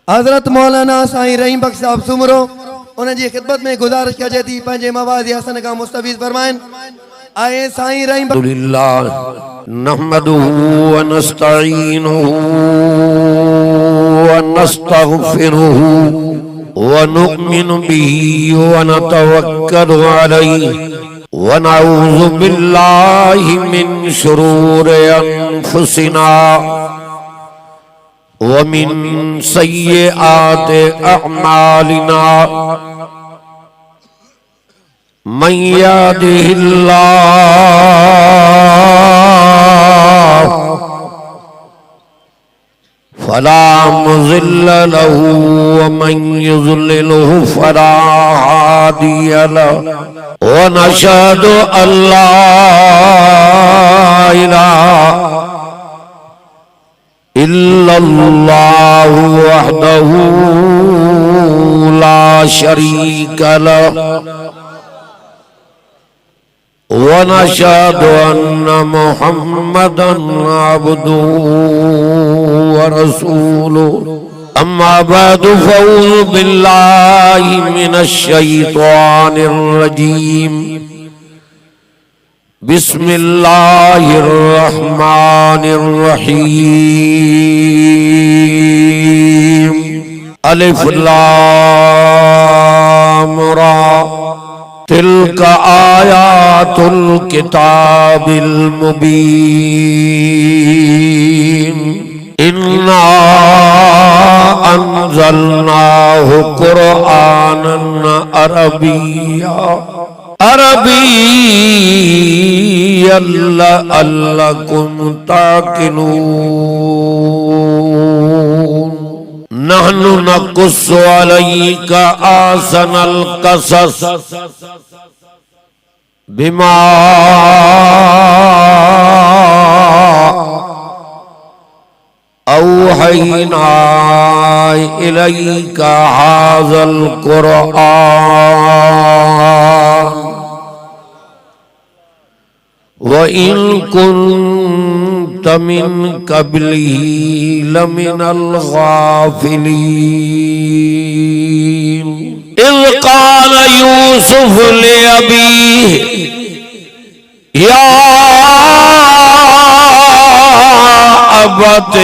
हजरत मौलाना साईं रहीम बख्श साहब सुमरो उनकी खिदमत में गुजारिश कजे थी पंहिंजे मवाज़ हसन का मुस्तफीज़ फरमाइन। आए साईं रहीम नहमदुहु व नस्तईनुहु व नस्तगफिरुहु व नु'मिनु बिही व नतवक्कलु अलैहि व नऊज़ु बिल्लाहि मिन शुरूरि अनफुसिना व मिन सय्यिआति अअमालिना मन यहदिहिल्लाह फला मुज़िल्ल लहू व मन युज़लिलहु फला हादिय लहू व नशहदु अल्ला इलाहा इल्लल्लाहु वहदहु ला शरीक लहू व नशहदु अन्ना मुहम्मदन अब्दुहु व रसूलुहु अम्मा बअदु फ़अऊज़ु बिल्लाहि मिनश शैतानिर रजीम बिस्मिल्लाहिर रहमानिर रहीम अलिफ लाम रा तिल्का आयातुल किताबिल मुबीन इन्ना अंज़लनाहु क़ुरआनन अरबिय्या अरबिय्यन लअल्लकुम ताक़िलून नहनु नक़ुस्सु अलैका ahsanal क़सस बिमा औहयना इलैका हाज़ल क़ुरआन व इन कुन्त मिन क़ब्लिही लमिनल गाफ़िलीन इज़ क़ाल यूसुफ़ लिअबीहि या अबत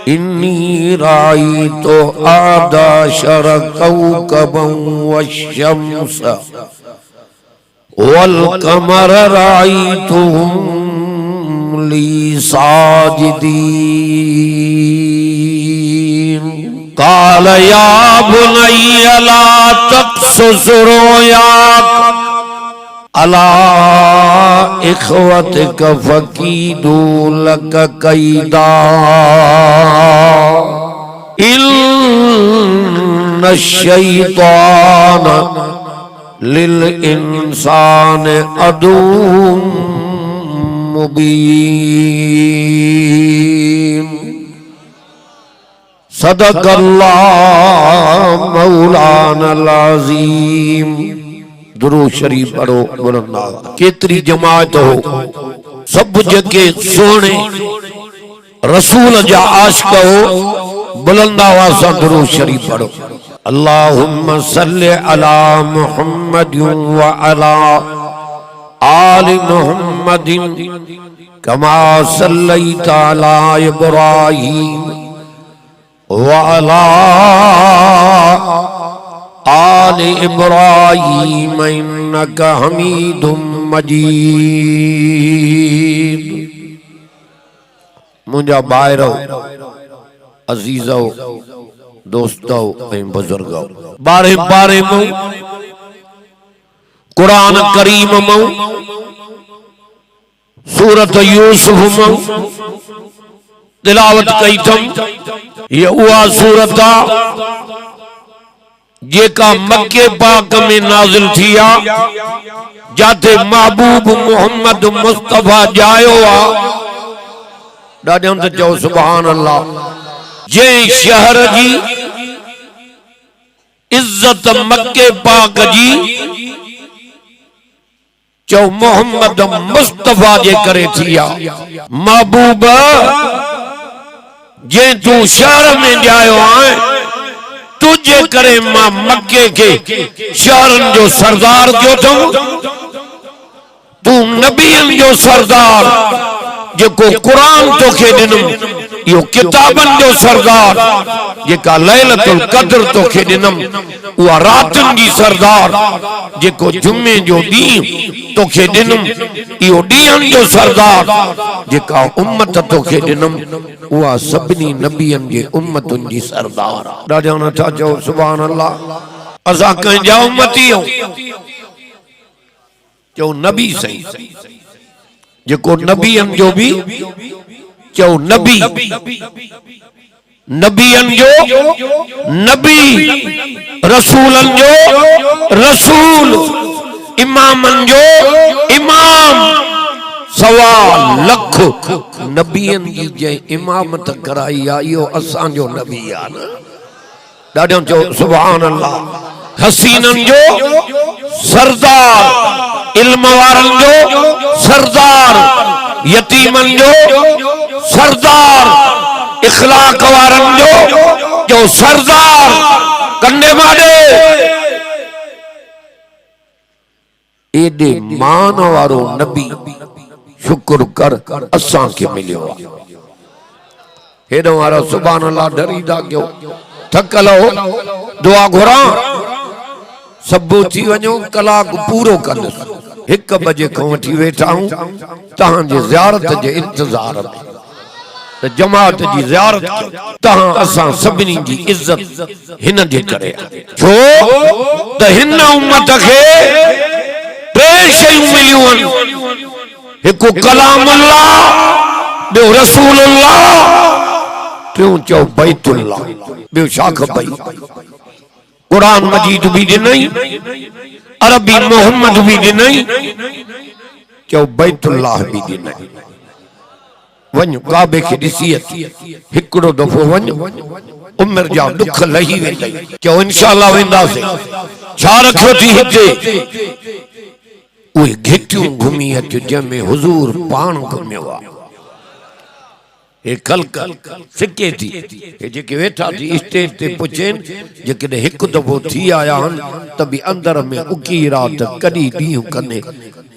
इन्नी रायतु अहदा कौकबन वश्शम्स वल कमर रायतुहुम ली साजिदीन काल या बुनय्य ला तक़्सुस रुयाक अला इख्वतिक फकीदू लक कैदा इन्न शैतान लिल इंसान अदुव्वुम मुबीन सदक़ल्लाहु मौलानल अज़ीम। दुरूद शरीफ पढ़ो बुलंदा केतरी जमात हो सब जगे सोने रसूल जा आशिक हो बुलंदा आवाज़ दुरूद शरीफ पढ़ो। अल्लाहुम्मा सल्लि अला मुहम्मदिन व अला आलि मुहम्मदिन कमा सल्लैता अला इब्राहीम व अला आलि इब्राहीम इन्नका हमीदुम मजीद। मुंजा भाइरो अजीजो दोस्तो बुजुर्गो बारे बारे मऊ कुरान करीम मऊ सूरत यूसुफ मऊ तिलावत कई थम। ये उहा सूरत आ जेका मक्के पाक में नाजिल थिया जाते महबूब मोहम्मद मुस्तफा जायो आ ॾाढो त चओ सुभान अल्लाह। जे शहर जी इज्जत मक्के पाक जी चो मोहम्मद मुस्तफा जे करे थिया। महबूब जे तू शहर में जायो आए तुझे करे मां मक्के के शहरन जो सरदार क्यों थो तू नबियन जो सरदार जेको कुरान तोखे ॾिनुम यो किताबन जो सरदार जेका लैलतुल क़द्र तोखे ॾिनुम उहा रातन जी सरदार जेको जुमे जो ॾींहुं तोखे ॾिनुम इहो ॾींहंनि जो सरदार जेका उम्मत तोखे ॾिनुम उहा सभिनी नबियन जे उम्मतुनि जी सरदार ॾाढा नथा चओ सुभान अल्लाह असां कंहिंजा उम्मती आहियूं चओ नबी सही जेको नबियन जो भी चओ नबी नबियन जो नबी रसूलन जो रसूल इमामन जो इमाम सवा लख नबियन जी जे इमामत कराई आ इहो असां जो नबी आ न ॾाढो चओ सुभान अल्लाह हसीनन जो सरदार इल्म वारन जो सरदार यतीमन जो सरदार इखलाक वारन जो सरदार कंडे माडे एडे मान वारो नबी शुक्र कर असां के मिलियो हेडो वारो सुभान अल्लाह डरीदा क्यों थकल हो दुआ घुरा सब थी वञो कलाक पूरो कंदुस 1 बजे खां वठी वेठा हूं तहां जे ज़ियारत जे इंतजार में त जमात जी ज़ियारत तहां असां सभिनी जी इज्जत हिन जे करे छो त हिन उम्मत खे टे शयूं मिलियूं आहिनि हिकु कलामुल्लाह ॿियो रसूलुल्लाह टियों चओ बैतुल्लाह ॿियो छा खपई कुरान मजीद भी ॾिनई अरबी मोहम्मद भी ॾिनई चओ बैतुल्लाह भी ॾिनई वञ काबे खे ॾिसी अच हिकिड़ो दफ़ो वञ उमिरि जा दुख लही वेंदई चओ इंशाअल्लाह वेंदासीं छा रखियो थी हिते उहे घिटियूं घुमी अच जंहिंमें हुज़ूर पाण घुमियो आहे हे खल्क सिके थी हे जेके वेठा थी स्टेज ते पुछेन जेकॾहिं हिकु दफ़ो थी आया आहिनि त बि अंदर में उकी रात कॾहिं ॾींहुं कने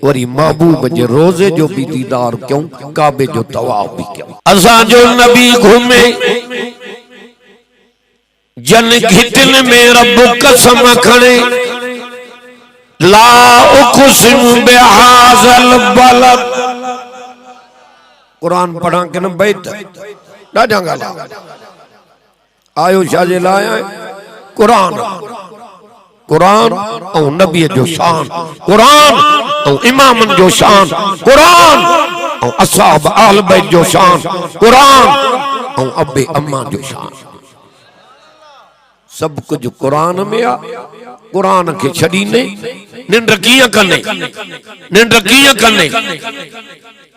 वरी महबूब जे रोज़े जो भी दीदार क्यों काबे जो तवाफ भी क्यों असांजो नबी घुमे जन घिटन में रब कसम खणे ला उक़सिम बिहाज़ल बलद कुरान पढ़ा के न बैत ॾाढा ॻाल्हि आयो छा जे लाइ कुरान कुरान ऐं नबीअ जो शान कुरान ऐं इमामन जो शान कुरान ऐं असहाब आल बैत जो शान कुरान ऐं अबे अम्मा जो शान सब कुछ कुरान में आ कुरान के छड़ीने निंड कीअं कने निंड कीअं कने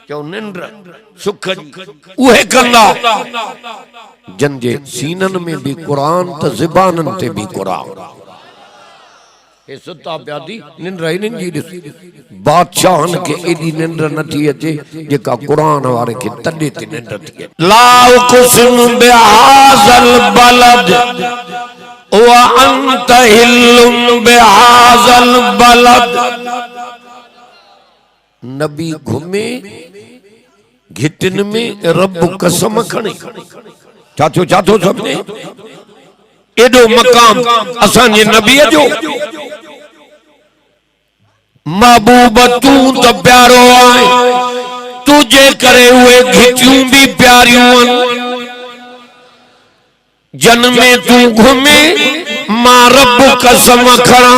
क्यों निंड सुख उहे कंदा जन जे सीनन में भी कुरान त ज़बानन ते भी कुरान हे सुता प्यादी निंड ही नहीं जी बादशाहन के एडी निंड नथी अचे जेका कुरान वारे के तडे ते निंड थी ला उक़सिम बिहाज़ल बलद व अंत हिल्लुम बिहाज़ल बलद नबी घुमे घिटन में रब कसम खणे चाचो सबने एडो मकाम असां जे नबी जो महबूब तू तो प्यारो आए तुझे करे हुए घिटियूं भी प्यारियूं जन में तू घुमे मां रब कसम खड़ा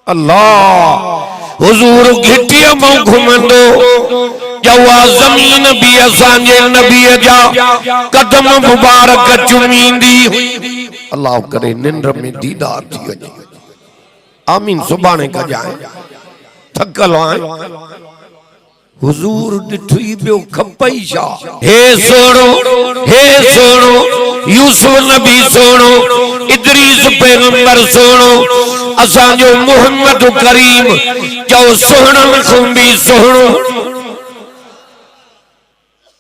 अल्लाह हुजूर घिटिया में घुमंदो जवा जमीन भी असांजे नबीअ जा कदम मुबारक चुमींदी अल्लाह करे निंड में दीदार थी वञे आमीन सुभाणे का जाए थकल आए हुजूर ॾिठी बियो खपई छा हे सोणो यूसुफ नबी सोणो इदरीस पैगंबर सोणो असांजो मोहम्मद करीम चओ सोहणन खां भी सोहणो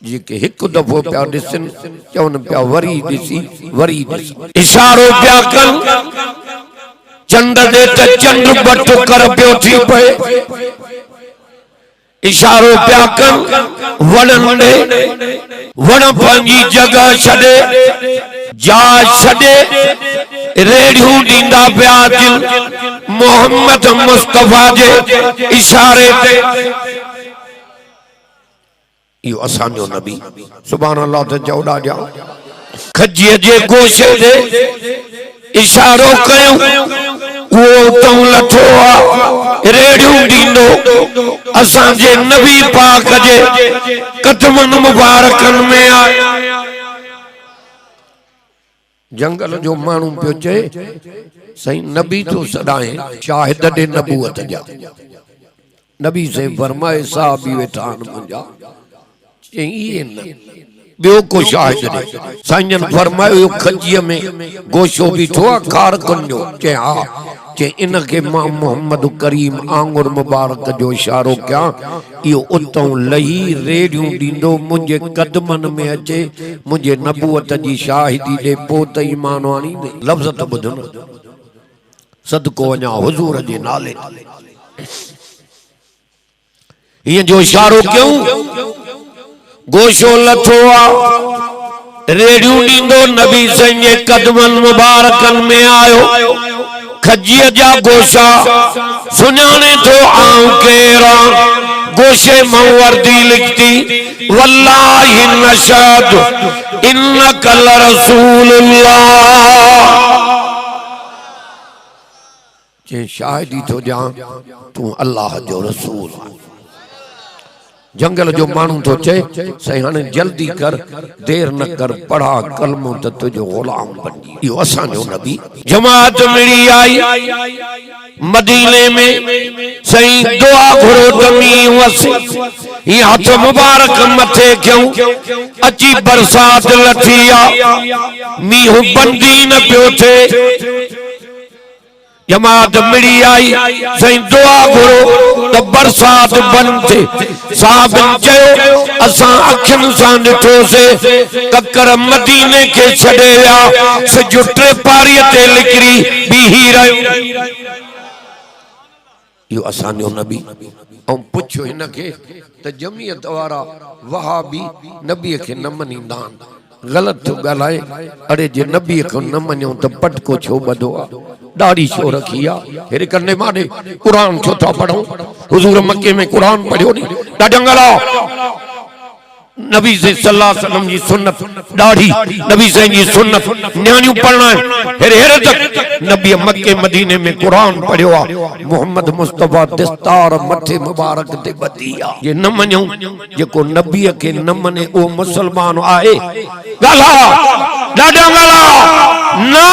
जेके हिकु दफ़ो पिया ॾिसनि चवनि पिया वरी ॾिसी वरी ॾिसी इशारो पिया कनि चंड दे त चंड बट कर पियो थी पए इशारो पिया कनि वणनि ॾे वण पंहिंजी जगह छॾे जा छॾे रेड़ियूं ॾींदा पिया अचनि मोहम्मद मुस्तफा जे इशारे ते इहो असांजो नबी सुभान अल्लाह त चौड़ा ॼा खजीअ जे गोशे ते इशारो कयूं वो उतां लथो आहे रेड़ियूं ॾींदो असांजे नबी पाक जे कदमनि मुबारकनि में आहे जंगल जो माण्हू पियो चए साईं नबी तो सदाए शाहिद ॾे नबूअत जा नबी से फरमाए साहब वेठा आहिनि मुंहिंजा चई इहे न ॿियो को शाहिद ॾे साईं फरमायो खजीअ में गोशो बीठो आहे कारकुन जो चए हा चए इनखे मां मोहम्मद करीम आंगुर मुबारक जो इशारो कयां इहो उतां लही रेड़ियूं ॾींदो मुंहिंजे कदमनि में अचे मुंहिंजे नबूअत जी शाहिदी ॾे पोइ त ईमान आणींदे लफ़्ज़ त ॿुध न सदको वञा हुज़ूर जे नाले हीअं जो इशारो कयूं गोशो लथो आहे रेड़ियूं ॾींदो नबी साईं जे कदमनि मुबारकनि में आयो खजीअ जा गोशा सुञाणे थो आऊं केरा गोशे मां वर्दी लिखती वल्लाहि नशहदु इन्नका लरसूलुल्लाह जे शाहिदी थो ॾियां तूं अल्लाह जो रसूल जंगल जो माण्हू तो चए साईं हाणे जल्दी कर देर न कर पढ़ा कलमो त तुझो गुलाम बनी इहो असांजो नबी जमात मिली आई मदीने में साईं दुआ घुरो तमी वसी ये हथ मुबारक मथे क्यों अची बरसात लथी आ मींह बंदी न पियो थे जमात मिली आई साईं दुआ घुरो तो बरसात बंद थे साहब चयो असां अखियुनि सां ॾिठोसीं ककर मदीने के छॾे विया सिज टे पारीअ ते लिकिरी बीही रहियो इहो असांजो नबी ऐं पुछो हिनखे त जमीयत वारा वहाबी नबीअ खे न मञींदा आहिनि गलत थो ॻाल्हाए अड़े जे नबीअ खे न मञूं त पटको छो ॿधो आहे दाढ़ी छो रखी आहे हेरे करने माने कुरान छो था पढ़ूं हुजूर मक्के में कुरान पढ़ियो नी ॾाढंगला नबी से सल्लल्लाहु अलैहि वसल्लम जी सुन्नत दाढ़ी नबी से जी सुन्नत न्याणियूं पढ़ना हेरे हेरे तक नबी मक्के मदीने में कुरान पढ़ियो आहे मोहम्मद मुस्तफा दस्तार मथे मुबारक ते ॿधी आहे जे न मञूं जेको नबीअ खे न मने उहो मुसलमान आहे ॻाल्हा ॾाढंगला न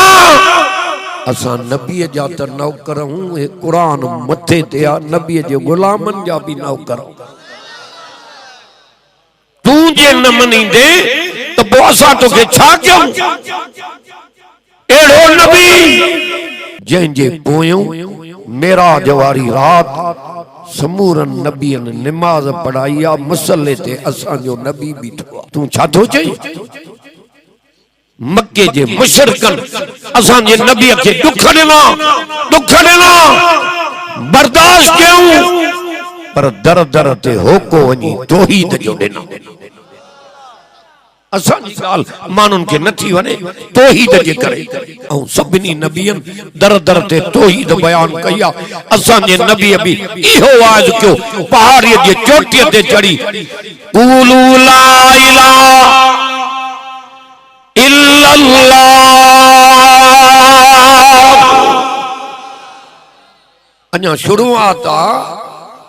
असां नबीअ जा त नौकर हूं हे कुरान मथे ते आहे नबीअ जे गुलामनि जा बि नौकर तू जे न मनींदे तो पोइ असां तोखे छा कयूं अहिड़ो नबी जंहिंजे पोयों मेराज वारी रात समूरन नबियन नमाज पढ़ाई आहे मुसल्ले ते असांजो नबी बीठो आहे तू छा थो चई मक्के जे मुशरिकनि असांजे नबीअ खे दुख ॾिना बर्दाश्त कयूं पर दर दर ते होको वञी तौहीद जो ॾिनो असांजी ॻाल्हि माण्हुनि खे नथी वञे तौहीद जे करे ऐं सभिनी नबियनि दर दर ते तौहीद बयान कई आहे असांजे नबीअ बि इहो वाज़ कयो पहाड़ीअ जे चोटीअ ते चढ़ी क़ूलू ला इलाहा इल्लल्लाह अञा शुरूआत आहे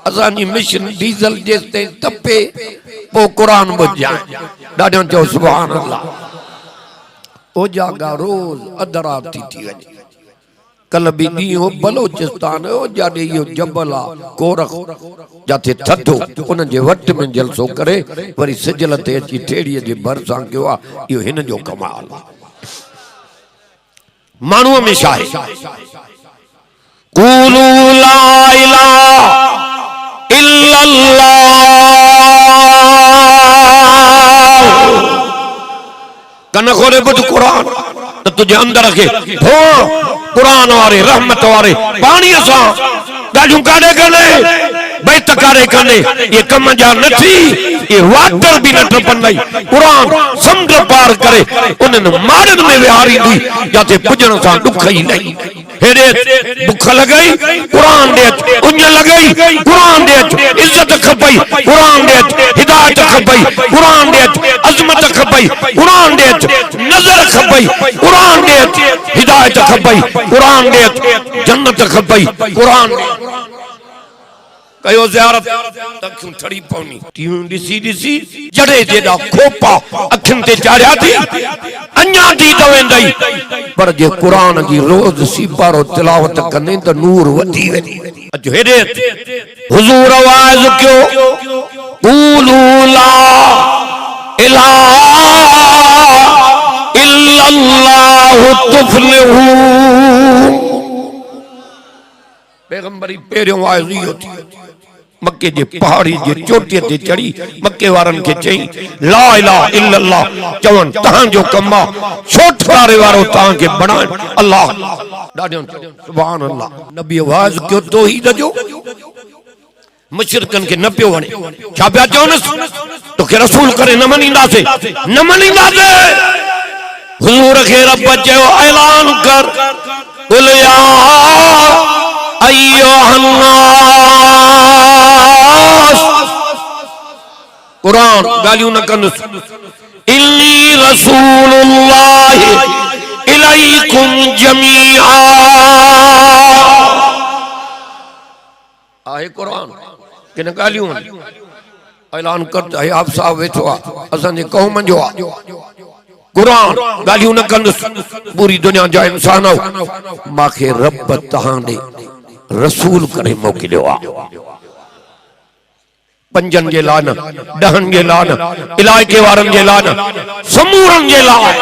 असांजी मिशन डीज़ल जेसिताईं तपे पोइ क़ुरान ॿुधाए ॾाढो चओ सुभान अल्लाह ओजागा रोज़ अध रात थी वञे कल बि ॾींहुं बलोचिस्तान जाॾे इहो जबल आहे कोरख जिथे थधो उन जे वट में जलसो करे वरी सिजल ते अची ठेड़ीअ जे भरिसां कयो आहे इहो हिन जो कमाल आहे माण्हूअ में छा आहे क़ूलू ला इलाहा इल्लल्लाह कन खोले बुध कुरान तो तुझे अंदर रखे धो कुरान वारे रहमत वारे पानी सा गाजू काड़े कने भाई तकारे कने ये कम जा नथी ये वाटर भी न टपन लई कुरान समुद्र पार करे उन्हनि मारन में विहारी दी जाते पुजण सा दुख ही नहीं हेरे भूख लगई कुरान दे उन लगई कुरान दे इज्जत खपई कुरान दे हिदायत खपई कुरान दे अजमत खपई कुरान दे नजर खपई कुरान दे हिदायत खपई कुरान दे जन्नत खपई कुरान कयो ज़ियारत अखियूं ठड़ी पवनी टीवी ॾिसी ॾिसी जड़े जेड़ा खोपा अखियुनि ते चाढ़िया थी अञा थी त वेंदई पर जे कुरान जी रोज सीपारो तिलावत कने त नूर वधी वेंदी अॼु हेॾे हुज़ूर आवाज़ कयो क़ूलू ला इलाहा इल्लल्लाहु तुफ़्लिहू पैगंबरी पहिरियों आवाज़ इहो थी मक्के जे पहाड़ी जे चोटीअ ते चढ़ी मक्के वारनि खे चई ला इलाहा इल्लल्लाह चवनि तव्हांजो कमु आहे छो ठुरारे वारो तव्हांखे बणाइण अल्लाह ॾाढो सुभान अल्लाह नबी आवाज़ कयो तौहीद जो मुशरिकनि खे न पियो वणे छा पिया चवनि तोखे रसूल करे न मञींदासीं न मञींदासीं हुज़ूर खे रब चयो ऐलान कर कुल या कुरान गालियों न कंदुस इन्नी रसूलुल्लाह इलैकुम जमीआ आहे कुरान किन गालियों ऐलान करता है आप साहब वेठो आ असन जे कौम जो आ कुरान गालियों न कंदुस पूरी दुनिया जा इंसान माखे रब तहां दे रसूल करे मोकिलियो आ पंजन जे लान डहन जे लान इलाके वारन जे लान समूरन जे लान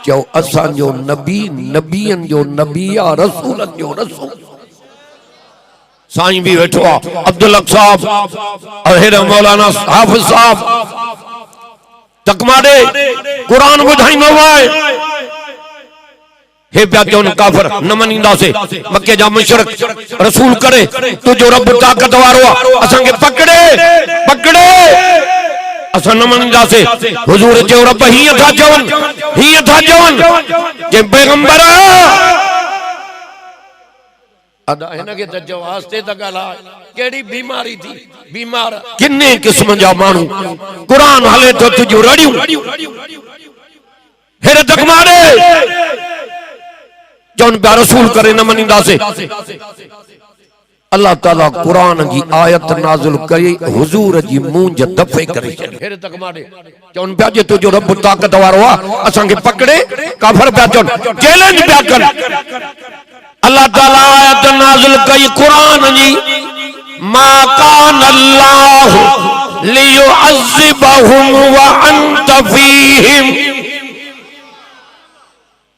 जो असां जो नबी नबियन जो नबी आ रसूलन जो रसूल साईं भी बैठो आ अब्दुल हक साहब अहिर मौलाना हाफिज साहब तकमाडे कुरान बुधाइनो वाए हे प्या चवन काफिर न मनींदासे मक्के जा मुशरिक रसूल करे तुझो रब ताकत वारो आ असन के पकड़े पकड़े असन न मनींदासे हुजूर जो रब ही था चवन जे पैगंबर अदा हिनके त जो वास्ते त गला केड़ी बीमारी थी बीमार किन्ने किस्म जा मानू कुरान हले तो तुझो रड़ियूं हेरे तक मारे जौन प्या रसूल करे न मनींदासे अल्लाह ताला कुरान जी आयत नाज़िल कई हुजूर जी मूंज दफे करे छडी हेरे तक मारे जौन प्या जे तुझो रब ताकत वारो आ असन के पकड़े काफिर प्या चवन चैलेंज प्या कर अल्लाह ताला आयत नाज़िल कई कुरान जी मा कान अल्लाह लियुअज़्ज़िबहुम व अंत फीहिम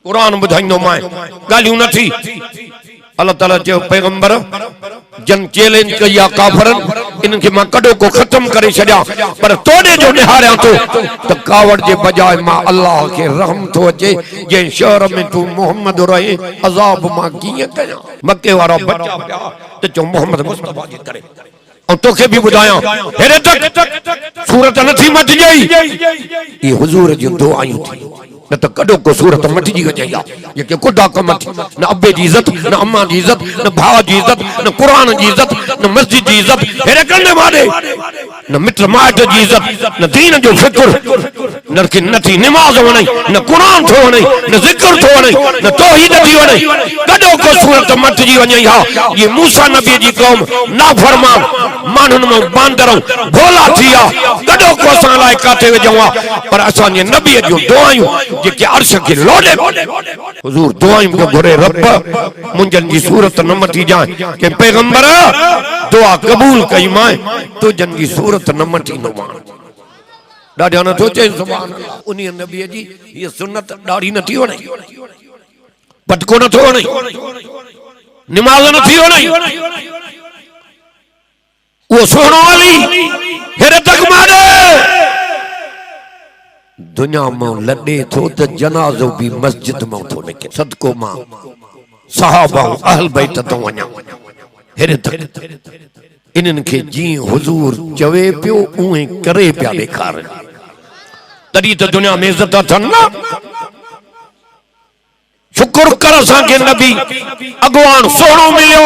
कुरान बुधाइनो माए गालियों न थी अल्लाह ताला जो पैगंबर जन चैलेंज कया काफरन इनके मां कड़ो को खत्म करे छड्या पर तोड़े जो निहारिया तो कावड़ जे बजाय मां अल्लाह के रहम तो अचे जे शहर में तू मोहम्मद रहे अजाब मां किए कया मक्के वारा बच्चा पिया तो जो मोहम्मद मुस्तफा जी करे और तोखे भी बुधाया हेरे तक सूरत न थी मट गई ये हुजूर जी दुआएं थी न तो कड़ो को सूरत मट जी गई ये के कुदा कम न अब्बे जी इज्जत न अम्मा जी इज्जत न भाव जी इज्जत न कुरान जी इज्जत न मस्जिद जी इज्जत हेरे करने मारे न मित्र माट जी इज्जत न दीन जो फिक्र न कि न थी नमाज वणे न कुरान थो वणे न जिक्र थो वणे न तौहीद थी वणे कड़ो को सूरत मट जी वणे हा ये मूसा नबी जी कौम नाफरमान मानुन में बांदरों भोला थिया कड़ो को असा लाए काथे वजवा पर असा ने नबी जो दुआयूं जेके अर्श के लोडे हुजूर दुआएं को घुरे रब मुंजन जी सूरत न मटी जाए के पैगंबर दुआ कबूल कई माए तो जन की सूरत न मटी न मान डाढा न सोचे सुभान अल्लाह उनी नबी जी ये सुन्नत डाढी न थी वणे पटको न थो वणे नमाज न थी वणे वो सोनो वाली हेरे तक मारे दुनिया में लड़े थो तो जनाजो भी मस्जिद में थो निके सदको मां सहाबा अहल बैत तो वणा हेरे तक इनन के जी हुजूर चवे पियो उहे करे पिया ॾेखार तड़ी तो दुनिया में इज्जत थन ना शुक्र कर असा के नबी अगवान सोनो मिलियो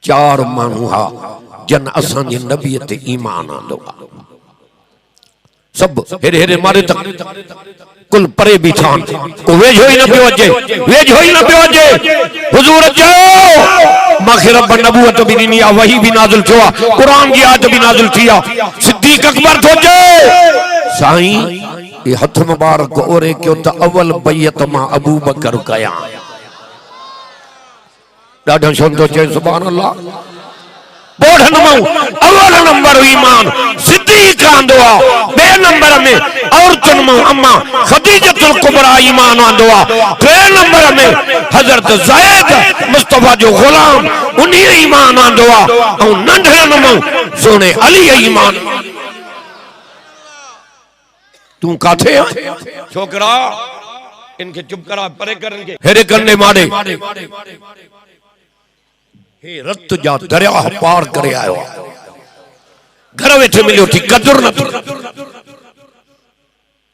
चार मानू हा जन असा जे नबी ते ईमान आंदो सब हेरे हेरे मारे तक कुल परे भी थान को वेझो ही न पियो अचे वेझो ही न पियो अचे हुजूर अचो माखे रब नबूवत भी ॾिनी आहे वही भी नाज़िल थियो आहे कुरान जी आयत भी नाज़िल थी आहे सिद्दीक अकबर थो अचे साईं ये हथ मुबारक ओरे क्यों त अवल बैयत मां अबू बकर कया ॾाढो शोन थो चए सुभान अल्लाह बोढ़न में अवल नंबर ईमान सिद्दीक आंदो आहे बे नंबर में औरतन में अम्मा खदीजतुल कुबरा ईमान आंदो आहे टे नंबर में हजरत ज़ैद मुस्तफा जो गुलाम उन्हीं ईमान आंदो आहे और नंढड़न में सोने अली ईमान तू काथे छोकरा इनके चुप करा परे कर इनके हेरे करने मारे हे रत जा दरिया पार करे आयो घर वेठे मिलियो थी कदर न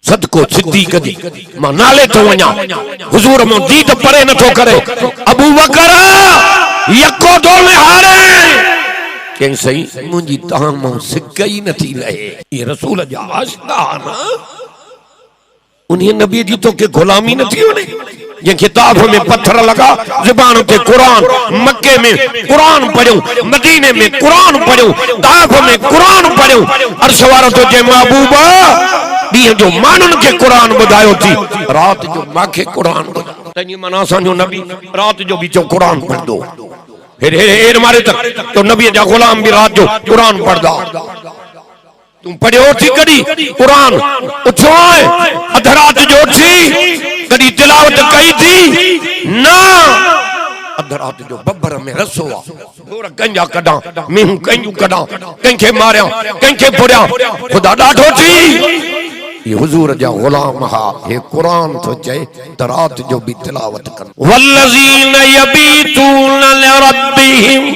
सदको सिद्दीक दी मां नाले तो वणा हुजूर मो दी तो परे न थो करे अबू बकर यको दो में हारे के सही मुंजी तहां मो सिक ही न थी लहे ये रसूल जा आशिका ना उन्हीं नबी जी तो के गुलामी न थी वने ये किताब में पत्थर लगा जुबान पे कुरान मक्के में कुरान पढ़ो मदीने में कुरान पढ़ो ताइफ में कुरान पढ़ो अर्श वारो तो जे महबूबा दी जो मानुन के कुरान बुधायो थी रात जो माखे कुरान बुधा तनी मना जो नबी रात जो भी जो कुरान पढ़ दो हेर मारे तक तो नबी जा गुलाम भी रात जो कुरान पढ़दा तुम पढ़ो थी कड़ी कुरान उठो अधरात जो थी कड़ी तिलावत कई थी ना अधरात जो बब्बर में रसोआ थोड़ा कंजा कढा मैं कंजू कढा कंखे मारिया कंखे पुरिया खुदा डाठो थी ये हुजूर जा गुलाम हा ये कुरान तो चए तरात जो भी तिलावत कर वल्लजीन यबीतून लिरब्बिहिम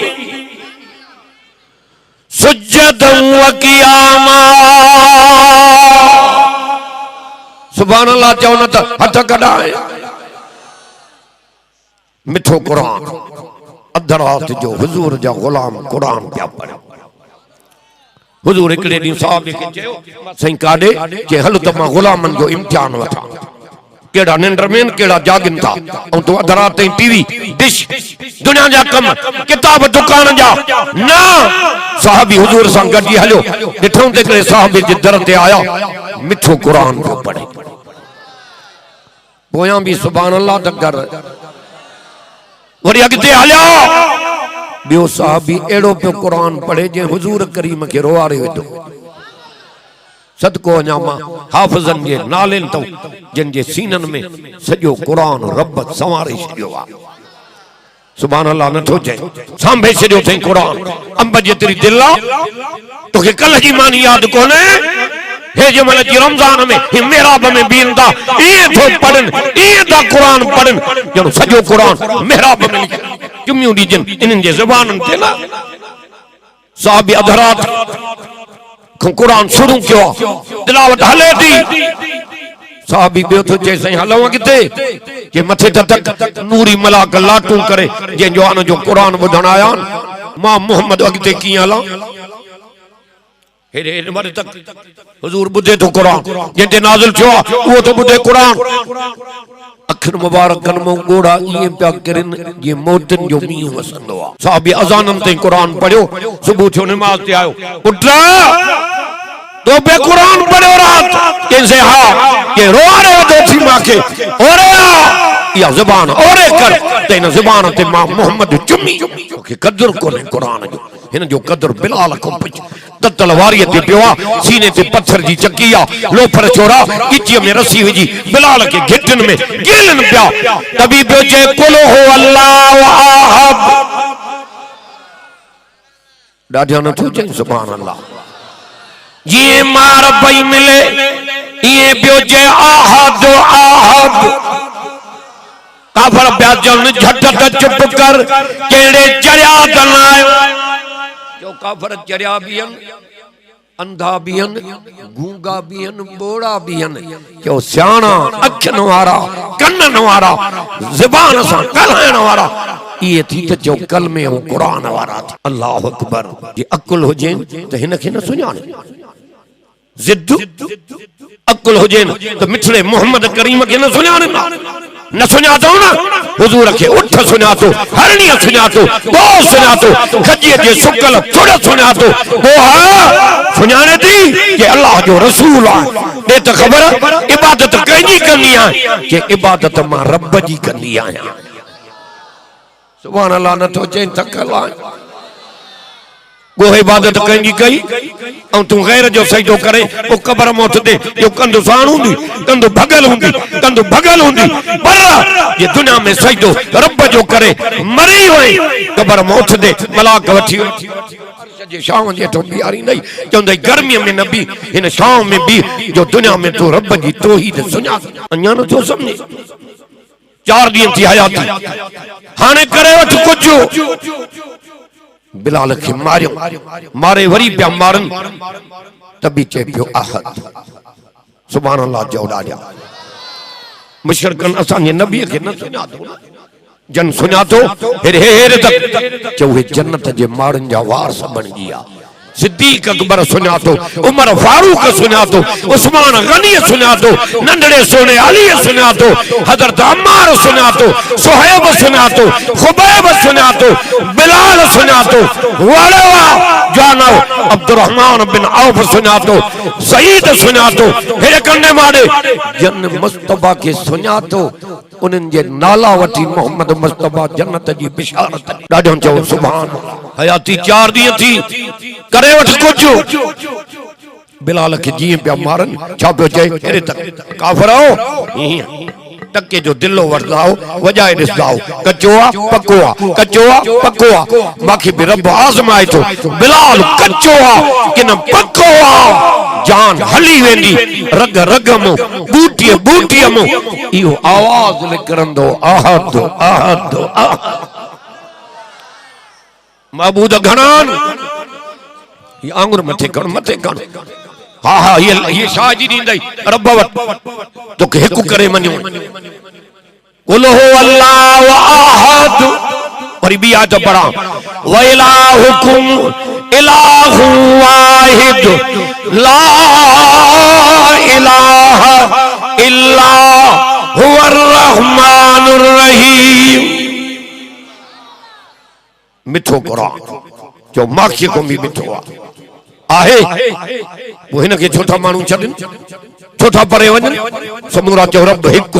सुज्जदन व क़ियामा सुभान अल्लाह चओ न त हथ कढाए मिठो कुरान अधरात जो हुजूर जा गुलाम कुरान पिया पढ़ हुजूर एकड़े दी साहब के चयो सही काडे के हल त मां गुलामन जो इम्तिहान वठा केड़ा निंद्र में केड़ा जागिन था और तो अधरात टीवी डिश दुनिया जा कम किताब दुकान जा ना साहबी हुजूर सा गडी हलो दिठो ते करे साहबी जे दर ते आया मिठो कुरान को पढ़े पोया भी सुभान अल्लाह तक कर वरी अगते हलो बियो साहबी एड़ो पे कुरान पढ़े जे हुजूर करीम के रोवारे वेठो सदको अञा हाफिजन जे नालेन तो जिन जे सीनन में सजो कुरान रब संवारे छडियो आ सुभान अल्लाह नथो चए सांभे छडियो थे कुरान अंब जेतरी दिल आ तोखे कल जी मानी याद कोने हे जमल जी रमजान में हे मेहराब में बींदा ये थो पढ़न ये दा कुरान पढ़न जनो सजो कुरान मेहराब में जुम्मियों दी जिन इनन जे जुबानन थे ना साहब अधरात कुरान शुरू किया तिलावत हले थी साहबी बियो तो जे सही हलवा किते जे मथे तक नूरी मलाक लाटू करे जे जो आन जो कुरान बुधण आया मां मोहम्मद अगते की हला हेरे मरे तक हुजूर बुधे तो कुरान जे नाज़िल थियो वो तो बुधे कुरान अखर मुबारकन मो गोड़ा ये प्या करन ये मौतन जो मी वसंदो आ साहबी अजानन ते कुरान पढ़ियो सुबह थियो नमाज ते आयो पुत्रा तो बे कुरान पढ़ो रात कैसे हा के रो रहे तो थी मां के ओरे या जुबान ओरे कर तेन जुबान ते मां मोहम्मद चुम्मी के कदर को ने कुरान जो इन जो कदर बिलाल को पच त तलवारी ते पियो सीने ते पत्थर जी चकिया लोफर छोरा इची में रस्सी विजी बिलाल के घिटन में गिलन पिया तभी पियो जे कुल हो अल्लाह अहद डाढिया न थो चई सुभान अल्लाह ये मार पई मिले ये बियो जे आहद आहद काफर प्या चवन झट त चुप कर केड़े चरिया तनायो जो काफर चरिया बियन अंधा बियन गूंगा बियन बोड़ा बियन जो सियाणा अखन वारा कन्न वारा ज़बान सा कलहण वारा ये थी त जो कलमे ऐं कुरान वारा थी। अल्लाह अकबर जे अकुल हुजे त हिन खे न सुञाणे जिद्द अकुल हुजे त मिठड़े मोहम्मद करीम खे न सुञाणे न सुञातो न हुजूर खे उठ सुञातो हरणी सुञातो दो सुञातो खजीअ जे सुकल थुड़ सुञातो वो हा सुञाणे थी कि अल्लाह जो रसूल आहे दे त ख़बर इबादत कंहिंजी करनी आहे कि इबादत मां रब जी कंदी आहियां। सुभान अल्लाह नथो चई थकल आहे वो इबादत कंहिंजी कई ऐं तूं गैर जो सजदो करे वो कबर मौत दे जो कंदो साण हूंदी कंदो भगल हूंदी पर ये दुनिया में सजदो रब जो करे मरी वई कबर मौत दे मलाक वठी जे शाम जे तो बियारी नहीं चंदे गर्मी में नबी इन शाम में भी जो दुनिया में तो रब जी तौहीद सुना अन्या न तो समझे 4 दिन थी हयाती हाने करे वठ कुछ बिलाल खे मारियो मारे वरी पिया मारन तभी चे पियो आहद सुभान अल्लाह जो ॾाढा मुशरकन असांजे नबी खे न सुञातो जन सुञातो हेर तक जो हे जन्नत जे मारन जा वारस बणजी आ सिद्दीक अकबर सुञातो उमर फारूक सुञातो उस्मान गनी सुञातो नंढड़े सोने अली सुञातो हजरत अम्मार सुञातो सुहैब सुञातो खुबैब सुञातो बिलाल सुञातो वड़वा जानव अब्दुर्रहमान बिन औफ सुञातो सईद सुञातो हे कन्ने मारे जन मुस्तफा के सुञातो उन्हनि जे नाला वठी मोहम्मद मुस्तफा जन्नत जी बिशारत ॾाढो चओ सुभान हयाती 4 ॾींहं थी करे वठ कुछ बिलाल खे जीअं पिया मारन छा पियो चए अरे तक काफ़िर आओ टके जो दिलो वरदाओ वजाए ॾिसदाओ कचो आ पको आ कचो आ पको आ माखे भी रब आज़माए थो बिलाल कचो आ कि न पको आ जान हली वेंदी रग रग मो बूटी मो इहो आवाज निकरंदो आहद आहद महबूद घणान ये आंगुर मथे कण हा हा ये शाह जी दींदई रब वट तो के हिकु करे मनियो कुल हो अल्लाह अहद और भी आ तो पढ़ा व इलाहुकुम इलाहु वाहिद ला इलाहा इल्ला हुवर रहमानुर रहीम मिठो कुरान जो माखी को भी मिठो आहे वो हिन के छोटा मानू छडन छोटा परे वजन समूरा जो रब हिकु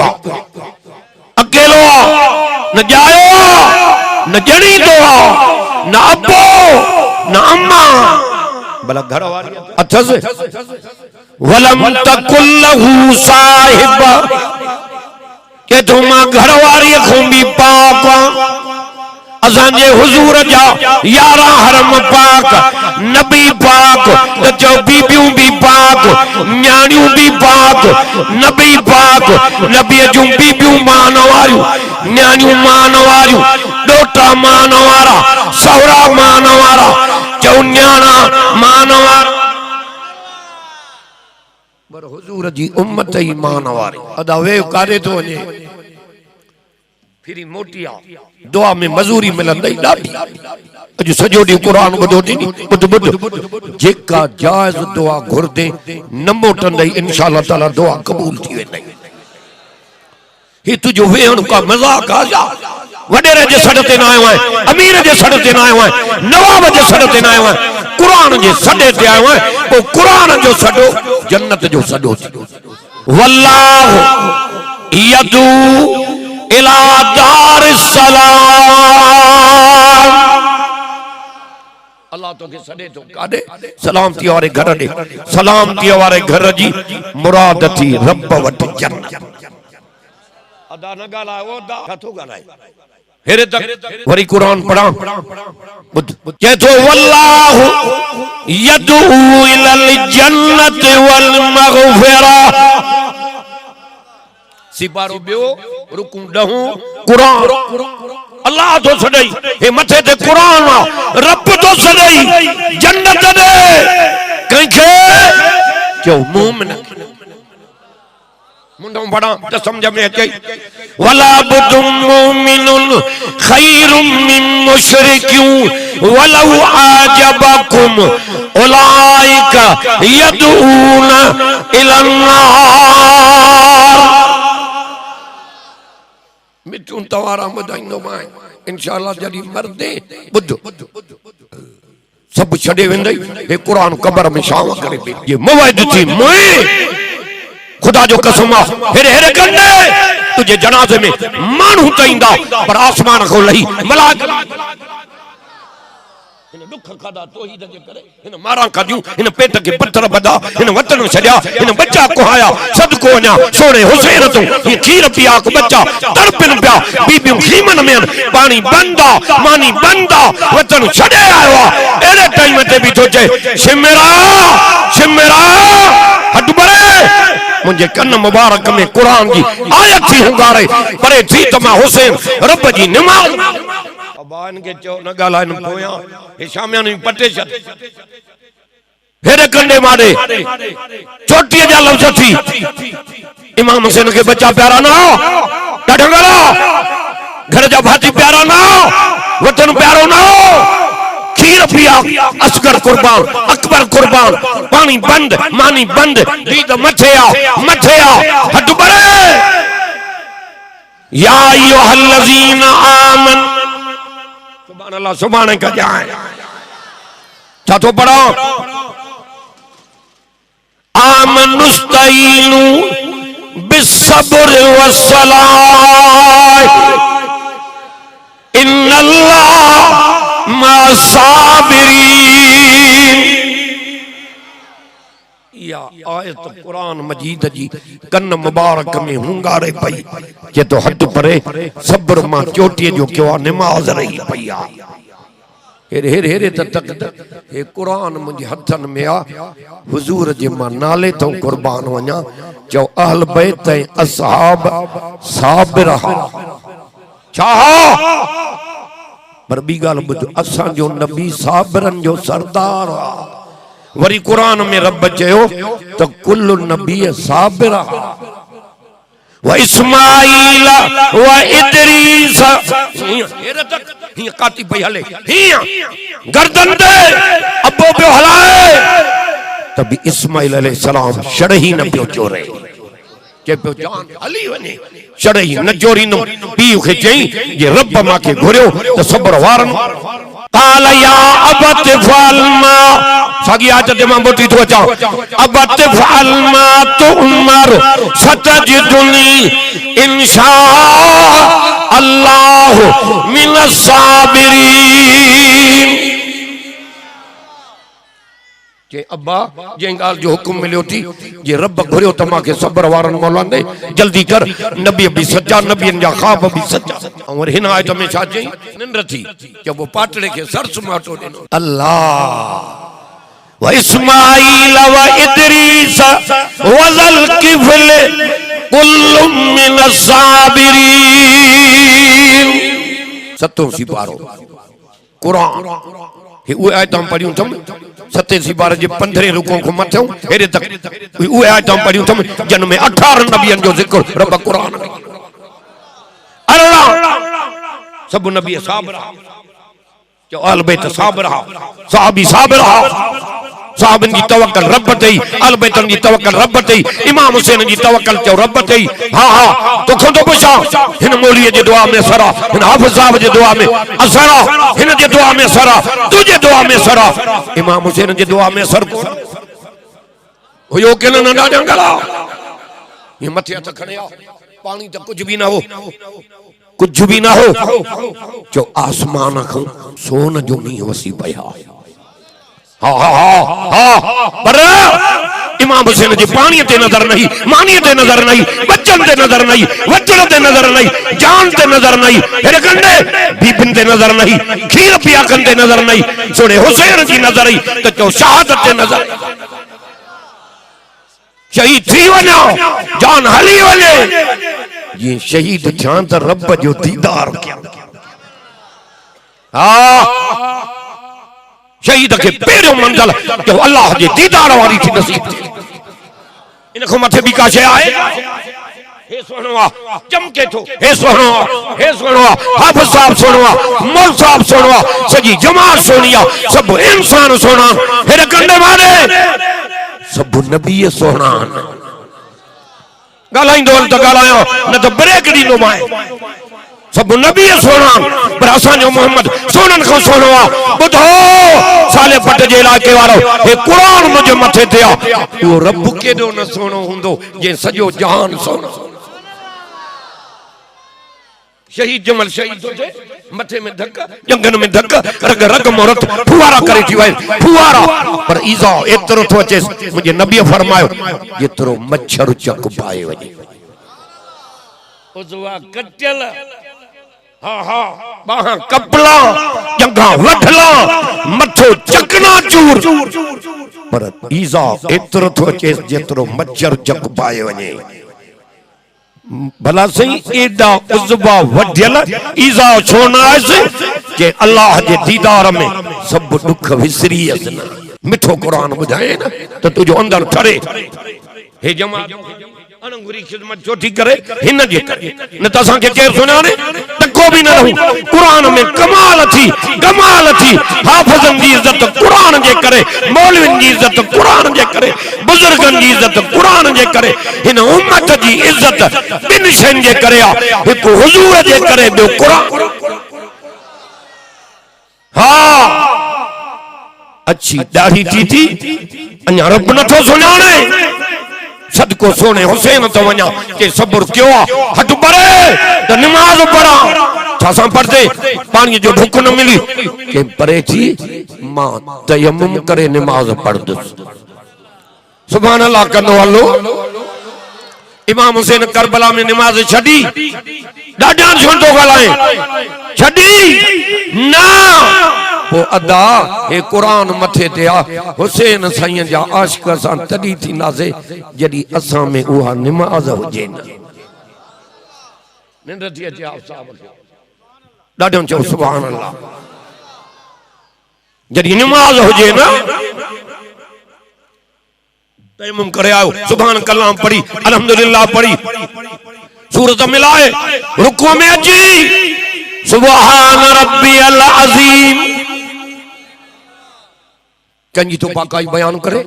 अकेलो न जायो न जणी दो न अबो न अम्मा भला घर वाली अथस वलम तकुल्लहु साहिबा के तुम घर वाली को भी पाक असांजे हुजूर जा 11 हरम पाक नबी पाक जो बीबियों भी पाक न्याणियों भी पाक नबी पाक नबी जो बीबियों मान वारियूं न्याणियों मान वारियूं डोटा मान वारा सहुरा मान वारा चौन्याणा मान वारा पर हुजूर जी उम्मत ही मान वारी अदा वे कारे तो वने फिरी मोटिया दुआ में मजूरी मिलंदई ॾाढी अॼु सॼो ॾींहुं क़ुरान ॿुधो थी ॿुध जेका जाइज़ दुआ घुरदे न मोटंदई इंशाअल्लाह ताला दुआ क़बूल थी वेंदई ही तुझो वेहण का मज़ाक आ वडेरे जे सॾ ते न आयो आहे अमीर जे सॾ ते न आयो आहे नवाब जे सॾ ते न आयो आहे क़ुरान जे सॾे ते आयो आहे पोइ क़ुरान जो सॾो जन्नत जो सॾो वल्लाहु यदू इला दार सलाम अल्लाह तो के सदे तो कादे सलामती वाले घर दे सलामती वाले घर जी मुराद थी रब वट जन्नत अदा न गाला वो दा कथो गालाए हेरे तक वरी कुरान पढ़ा के तो वल्लाहु यदू इलल जन्नत वल मगफिरा सिबारो बियो रुकू डहू कुरान अल्लाह तो सदई हे मथे ते कुरान रब तो सदई जन्नत दे कंखे क्यों मोमिन मुंडों बड़ा तो समझ में अचे वला बुदुम मुमिनुन खैरुम मिन मुशरिकिन वलौ आजबकुम उलाइका यदऊना इलन नार मिठूं तवारा ॿुधाईंदो मां इंशाअल्लाह जॾहिं मरदे ॿुध सब छॾे वेंदई हे कुरान कब्र में शाम करे ये मवाद थी मोए खुदा जो कसम हेरे हेरे कंदे तुझे जनाजे में मानू तईंदा पर आसमान को लही मलाक इन दुख खादा तौहीद जे करे इन मारा कदियूं इन पेट के पत्थर बदा इन वतन छड्या इन बच्चा कोहाया सदको वञा सोने हुसैन तो ये खीर पिया को बच्चा तड़पिन पिया बीबियूं खीमन में पानी बंदा मानी बंदा वतन छडे आयो एरे टाइम ते भी सोचे शिमरा शिमरा हट बरे मुझे कन्न मुबारक में कुरान की आयत थी हुंगारे परे थी तो मैं हुसैन रब जी नमाज बान के चो न गालाइन पोया हे शामियान पटे छत हेरे कंडे मारे चोटी जा लफ्ज थी इमाम हुसैन के बच्चा प्यारा ना हो डढंगला घर जा भाती प्यारा ना हो वतन प्यारो ना हो खीर पिया असगर कुर्बान अकबर कुर्बान पानी बंद मानी बंद दीद मथे आ हट बरे या अय्युहल्लज़ीना आमन सुभान अल्लाह सुभान का जाए क्या तो पढ़ो आमनुस्तईनु बिस्सब्र वस्सलाह इन्नल्लाह मासाबिरीन या आयत कुरान मजीद जी कन्न मुबारक में हुंगारे पई के तो हद परे सब्र मां चोटी जो क्यों नमाज रही पई आ हेरे हेरे हेरे तक हे कुरान मुझे हथन में आ हुजूर जे मां नाले तो कुर्बान वणा जो अहल बैत ऐं असहाब साबिर चाहो पर बी गाल बुझ असा जो नबी साबिरन जो सरदार आ वरी कुरान में रब चयो तो कुल्लु नबी साबिर व इस्माईल व इदरीस हेरे तक ही काती पई हले ही गर्दन दे अबो पियो हलाए तभी इस्माईल अलैहिस्सलाम शड़ही न पियो चोरे के पियो जान हली वने शड़ही न चोरीनो पीउ के चई जे रब माके घुरियो तो सब्र वारन काल या अबत फलमा सागी आज ते मां बोटी तो अचा अबत फलमा तो उमर सतजदुनी इंशा अल्लाह मिनस साबिरीन के अब्बा जे गाल जो हुक्म मिलियो थी जे रब घुरियो त माके सब्र वारन मौलांदे जल्दी कर नबी भी सच्चा नबीन जा ख्वाब भी सच्चा और हिन आयत में छा चई निंड थी जब वो पाटड़े के सरस माटो देनो अल्लाह व इस्माईल व इदरीस व ज़ल किफल कुल्लु मिनस साबिरीन सतो सिपारो कुरान हे उहे आयतां पढ़ियूं थम सते सिपारे जे 15 रुकों को मथो हेरे तक उहे आयतां पढ़ियूं थम जन में 18 नबियन जो जिक्र रब कुरान में अल्लाह सब नबी साबिर जो अहल बैत साबिर सहाबी साबिर साहबन जी तवक्कल रब तई अहल बैतन जी तवक्कल रब तई इमाम हुसैन जी तवक्कल चो रब तई हां हां तो खुद पुछा हिन मौलवी जे दुआ में सरा हिन हाफिज साहब जे दुआ में असरा हिन जे दुआ में सरा तुझे दुआ में सरा इमाम हुसैन जे दुआ में सर को हुयो के न डाडा गला ये मथे हथ खड़े आ पानी तो कुछ भी ना हो जो आसमान को सोन जो मींह वसी पया हा हा हा पर इमाम हुसैन जी पानी ते नजर नहीं, मानी ते नजर नहीं, बच्चन ते नजर नहीं, वचन ते नजर नहीं, जान ते नजर नहीं, हेरे कंडे बीबिन ते नजर नहीं, खीर पिया कंदे नजर नहीं, सोने हुसैन जी नजर आई तो चो शहादत ते नजर। शहीद थी वनो, जान हली वने, ये शहीद थियां त रब जो दीदार किया। हाँ शहीद के पेरियों मंजिल जो अल्लाह जे दीदार वारी थी नसीब थी। इनको मथे भी का शे आए हे सुनो चमके थो, हे सुनो हाफिज साहब सुनो, मौल साहब सुनो, सजी जमात सुनिया, सब इंसान सुना, हेरे कंडे मारे सब नबी सोना। गालाइंदो तो गालायो न तो ब्रेक दी माए, सब नबी सोना पर असांजो मोहम्मद सोनन को सोनो बुधो साले पट जे इलाके वारो हे कुरान मुझे मथे ते आ, वो रब केडो न सोनो हुंदो जे सजो जहान सोनो। शहीद जमल शहीद थे मथे में धक्का, जंगन में धक्का, रग रग मोरत फुवारा करे थी वई फुवारा पर ईजा एतरो तो अचे मुझे नबी फरमायो जेतरो मच्छर चक पाए वने उजवा कटल हा बाहा कपला जंगा वठला मथो चकना चूर पर ईजा एतरो तो अचे जेतरो मच्छर चक पाए वने। भला सही एडा उजबा वढियल ईजा छोना के अल्लाह जे दीदार में सब दुख विसरी असन। मिठो कुरान बुझाए न तो तुझो अंदर ठरे हे जमा अनंगुरी खिदमत जोठी करे हिन जे करे न त असां के केर सुनाने तको भी न रहू। कुरान में कमाल थी हाफिजन जी इज्जत कुरान जे करे, मौलविन जी इज्जत कुरान जे करे, बुजुर्गन जी इज्जत कुरान जे करे, हिन उम्मत जी इज्जत बिन शन जे करे एक हुजूर जे करे बे कुरान। हां अच्छी दाढ़ी थी अन्या रब न तो सुनाने सदको सोने हुसैन तो वना के सब्र क्यों हट परे तो नमाज पढ़ा छासा पढ़ते पानी जो ढुक न मिली के परे थी मां तयम्मुम करे नमाज पढ़ दो। सुभान अल्लाह कनो हलो इमाम हुसैन करबला में नमाज छड़ी डाडा छोटो गलाए छड़ी ना वो अदा हे कुरान मथे ते आ हुसैन साईं जा आशिक सां तडी थी नाज़े जडी असां में उहा नमाज हुजे न निंड थी अचे आप साहब डाडो चो सुभान अल्लाह जडी नमाज हुजे न तयम्मुम करे आओ सुभान कलाम पढ़ी अल्हम्दुलिल्लाह पढ़ी सूरत मिलाए रुकू में अची सुभान रब्बियल अजीम कंजी तो पाकाई बयान करे।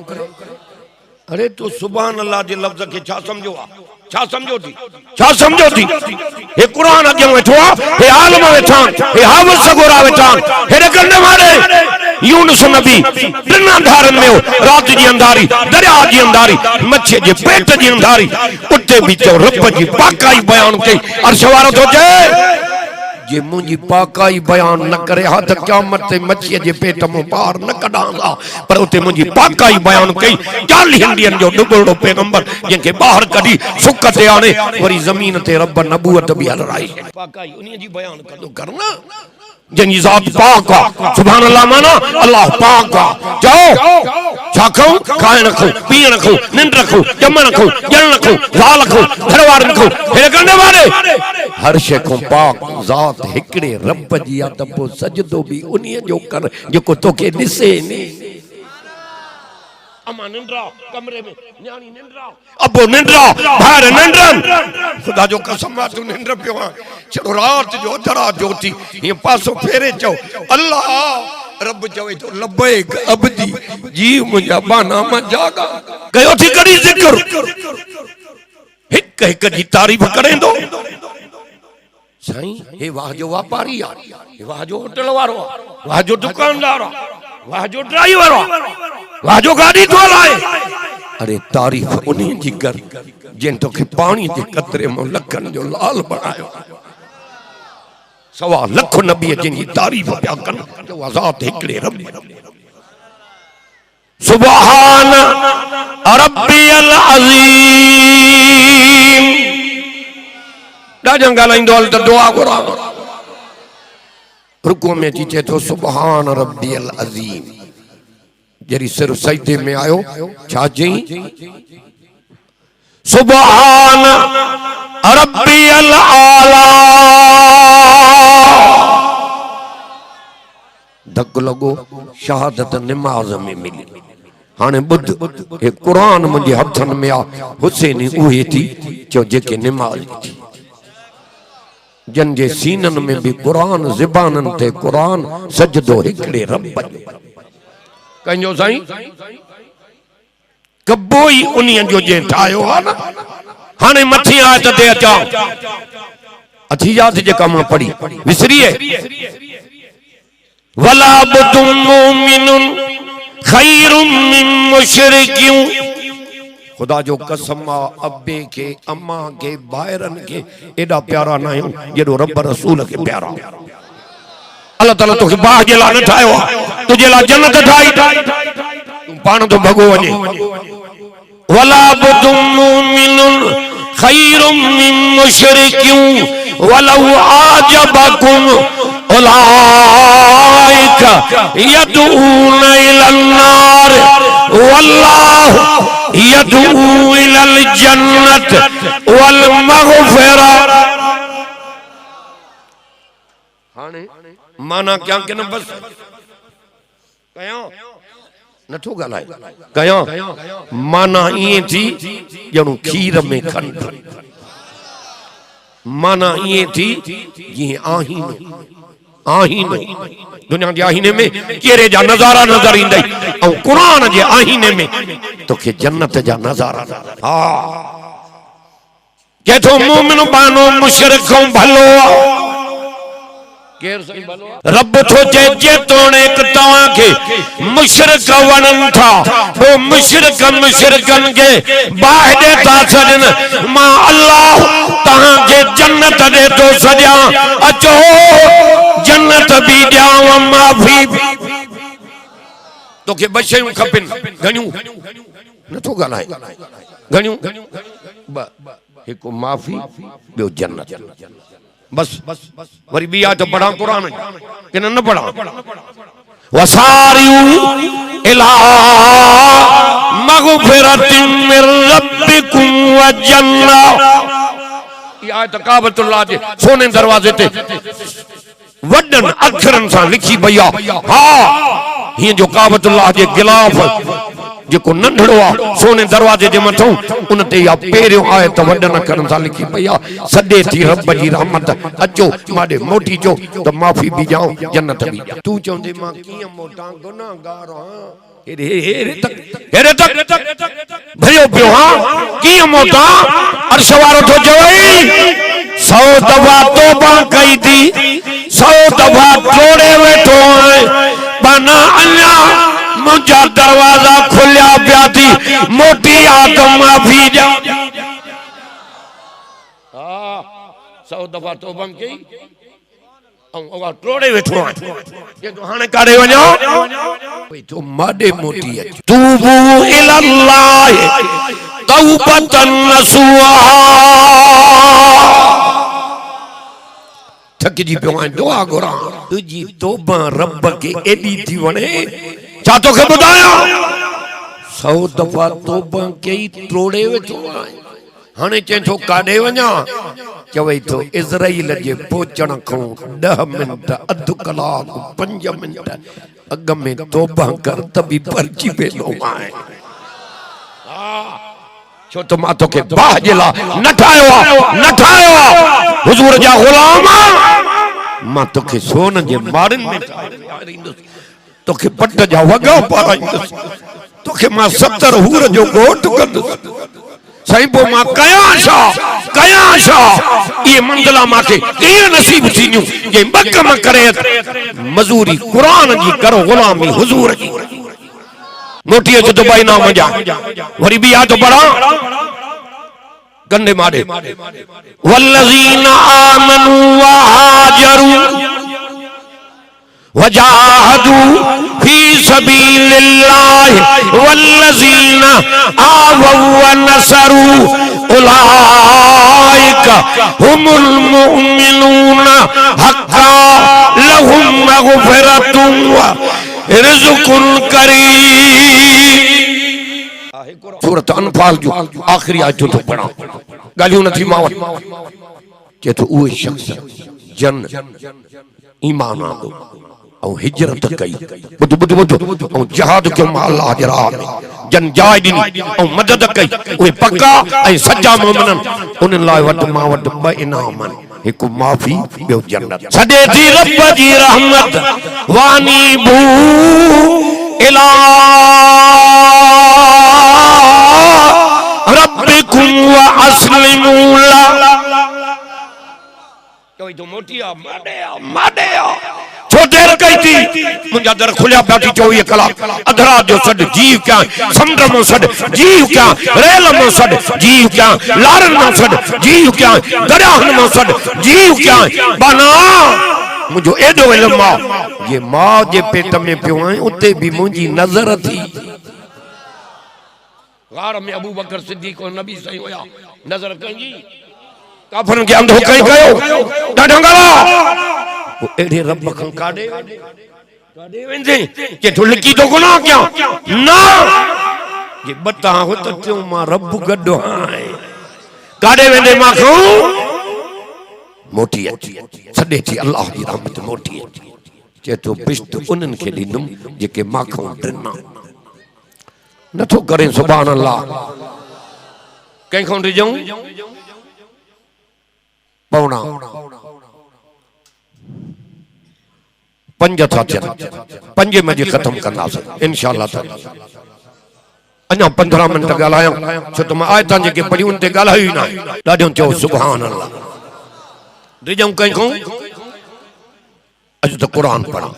अरे तू सुभान अल्लाह जे लफ्ज के छा समझो आ छा समझो थी हे कुरान अगे वेठो हे आलम वेठा हे हाफिज सगोरा वेठा हे करने वाले यूनुस नबी बिना धारन में रात जी अंधारी दरिया जी अंधारी मच्छे जे पेट जी अंधारी उते भी तो रब जी पाकाई बयान कई अर्श वारो तो जे जे मुंजी पाकाई बयान न करे हा त क़यामत ते मच्छी जे पेट मो बाहर न कढांदा पर उते मुंजी पाकाई बयान कई 40 ॾींहंनि जो डुबड़ो पैगंबर जंहिंखे बाहर कढी सुख ते आणे वरी ज़मीन ते रब नबूवत भी हलराई पाकाई उन्हीं जी बयान कंदो करना जंहिंजी ज़ात पाक आ। सुभान अल्लाह माना अल्लाह पाक आ। जाओ छा खाऊं खाइण खाऊं पीअण खाऊं निंड खाऊं जमण खाऊं ॼण खाऊं ज़ाल खाऊं घर वारनि खाऊं हेरे करने वाले हर शे को पाक ज़ात हिकड़े रब जी आ त पोइ सजदो भी उन्हीं जो कर जेको तोखे ॾिसे नी। अम्मा निंद्रा कमरे में न्याणी निंद्रा अबो निंद्रा भार निंद्रन खुदा जो कसम तू निंद्र पियो चलो रात जो धरा जोती ये पासो फेरे चो अल्लाह रब चवे तो लबैक अब्दी जी मुझा बाना मा जागा कयो थी करी जिक्र हिक हिक जी तारीफ करेंदो साईं हे वाह जो व्यापारी आ हे वाह जो होटल वारो आ वाह जो दुकानदार आ वाह जो ड्राइवर आ वाह जो गाड़ी तो हलाए अरे तारीफ उन्हीं जी कर जिन तो के पानी जे कतरे में लखन जो लाल बनायो 1.25 लख नबी जिन जी तारीफ पिया कन जो आजाद हिकड़े रब सुबहान रब्बियल अज़ीम। ॾाढा ॻाल्हाईंदो हल त दुआ घुरां। रुको में अची चए थो सुबहान रब्बियल अज़ीम। जॾहिं सिर्फ़ सजदे में आयो छा चई? सुबहान रब्बियल आला। धक लगो शहादत निमाज़ में मिली। हाणे बुध हे कुरान मुंहिंजे हथनि में आ। हुसैन उहे थी चो जेके निमाज़ थी। जन जे सीनन में भी कुरान, ज़बानन ते कुरान, सजदो हिकड़े रब जो कंजो साईं। कबो ही उन्हीं जो जे ठायो आ न। हाणे मथी आयत ते अचा अथी याद जेका मां पढ़ी विसरिए। वला बुदुम मुमिनुन खैरुम मिन मुशरिकिन। खुदा जो कसम आ, अब्बे के, अम्मा के, भाइरन के एडा प्यारा ना आहियूं जेडो रब रसूल के प्यारा। अल्लाह ताला तोखे बाह जे ला न ठायो आ, तुझे ला जन्नत ठाई। तू पाण तो भगो वने। वला बुदुम मुमिनुन खैरुम मिन मुशरिकिन वलौ आजबकुम उलाइका यदऊन इलन नार वल्लाहु यदू इलल जन्नत वल मगफिरा। हाणे माना क्या के न बस कयो नथो ॻाल्हाए कयो। माना ईअं थी ॼणो खीर में खंड। माना ईअं थी जीअं आहीन आहीन दुनिया जे आहीने में कहिड़े जा नज़ारा नज़र ईंदई ऐं क़ुरान जे आहीने में तोखे जन्नत जा नज़ारा। हा के थो मोमिन बानो मुशरिक खां भलो रब थो चए जेतोणीक तव्हांखे मुशरिक वणन था वो मुशरिकन खे बाहि ॾे था छॾनि। मां अल्लाह तव्हांखे जन्नत ॾे थो सॼां। अचो जन्नत भी ॾियांव माफ़ी। तोखे ॿ शयूं खपनि घणियूं नथो ॻाल्हाए घणियूं हिकु माफ़ी ॿियो जन्नत। बस वरी ॿी आयत पढ़ां क़ुरान कि न पढ़ां। वसारियू इला मगफिरतिन मिन रब्बिकुम व जन्नह। ये आयत काबतुल्लाह जे सोने दरवाजे ते वडन अक्षरन सां लिखी पई आ। हां ही जो काबतुल्लाह जे गिलाफ जेको नंढड़ो आ सोने दरवाजे जे मथों उन ते या पहिरियों आयत वडन अक्षरन सां लिखी पई आ। सदे थी रब जी रहमत। अचो माडे मोटी चो त माफ़ी भी ॾियां जन्नत भी ॾियां। तू चवंदे मां कीअं मोटां गुनाहगार हां। हेरे तक भयो पियो हां कीअं मोटां। अर्श वारो थो चवई 100 दफ़ा तौबा कई थी 100 दफ़ा तोड़े वेठो आहे बना अञा मुंहिंजा दरवाजा खुलिया पिया थी मोटी आत माफ़ी ॾियां। 100 दफ़ा तौबा कई औं तोड़े वेठो आहे के तो हाणे काॾे वञो भई तो माडे मोटी अच। तूबू इलल्लाह तौबतन नसूहा। थकिजी पियो आहियां दुआ घुरां तुंहिंजी तौबा रब खे एॾी थी वणे छा तोखे ॿुधायां। 100 दफ़ा तौबा कई तोड़े वेठो आहे। हाणे चए थो काॾे वञा चवई थो इज़राइल जे पहुचण खां 10 मिंट अधु कलाक 5 मिंट अॻ में तौबा कर त बि परची वेंदो आहे। छो त मां तोखे बाह जे लाइ न ठाहियो आहे हुजूर जा ग़ुलाम। मां तोखे सोन जे मारनि में ठाहींदुसि तोखे पट जा वॻा पाराईंदुसि तोखे मां 70 हूर जो घोट कंदुसि। साईं पोइ मां कयां छा ये मंज़िला मांखे कीअं नसीब थींदियूं जे ॿ कम करे मज़ूरी क़ुरान जी करो ग़ुलामी हुजूर जी। मोटी अच तो भाई ना मजा वरी भी आ तो पढ़ा गंदे मारे वल्लज़ीना आमनू व हाजरू वजाहदू फी सबीलिल्लाह वल्लज़ीना आवौ व नसरू उलाइका हुमुल मुमिनूना हक्का लहुम मग़फ़िरतुन व रिज़्क़ुन करीम। सूरत अनफाल जो आखिरी आयतों तो पढ़ा गालियों न थी मावत के तो उहे शख्स जन ईमान आंदो और हिजरत कई बुध बुध बुध और जहाद के माल हाजरा जन जाय दी और मदद कई उहे पक्का ऐ सच्चा मोमिनन उन लाइ वट मां वट ब इनामन एक माफी बियो जन्नत सदे थी रब जी रहमत वानी बू इला रब्बिकुम व अस्लिमू ला तो मोटिया माडे छोटे कई थी मुंजा दर खुलिया बैठी 24 कलाक अधरा जो सड जीव क्या समुद्र में सड जीव क्या रेल में सड जीव क्या लारन में सड जीव क्या दरियाहन में सड जीव क्या बना मुझो एडो इल्म ये मां जे पेट में पियो है उते भी मुंजी नजर थी गार में अबू बकर सिद्दीक और नबी सही होया नजर कई काफरन के अंधो कई कयो डाढंगला वो एडे रब खन काडे वेंदे के ढुलकी तो गुनाह क्या ना ये बता हो तो क्यों मां रब गड्डो है काडे वेंदे मां को मोटी सडे थी अल्लाह की रहमत मोटी के तो बिश्त उनन के दिनुम जेके मां को डरना नथो करे सुभान अल्लाह कहीं खो जाऊं पौना 5 था थियन 5 बजे खत्म कंदासीं इंशाअल्लाह ताला अञा 15 मिनट ॻाल्हायां छो त मां आयतां जेके पढ़ियूं उन ते ॻाल्हायो ई न ॾाढो चयो सुभान अल्लाह रिजऊं कहीं खो अज तो कुरान पढ़ा